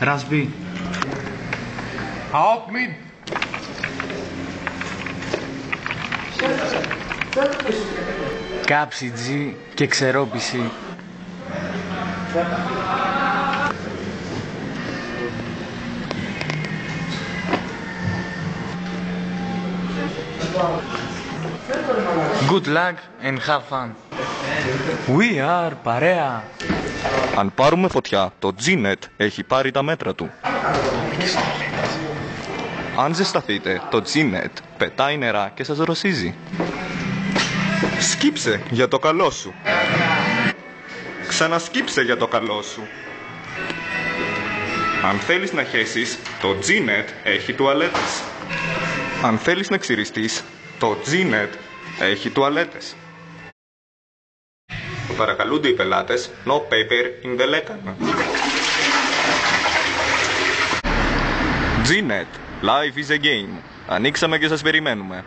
Ρασβή. Hauptmin. Κάψιτζι και ξερόπιση. Good luck and have fun. We are παρέα. Αν πάρουμε φωτιά, το G-Net έχει πάρει τα μέτρα του. Αν ζεσταθείτε, το G-Net πετάει νερά και σας ρωσίζει. Σκύψε για το καλό σου. Ξανασκύψε για το καλό σου. Αν θέλεις να χέσεις, το G-Net έχει τουαλέτες. Αν θέλεις να ξυριστείς, το G-Net έχει τουαλέτες. Παρακαλούνται οι πελάτες, no paper in the λέκανα. G-Net, life is a game. Ανοίξαμε και σας περιμένουμε.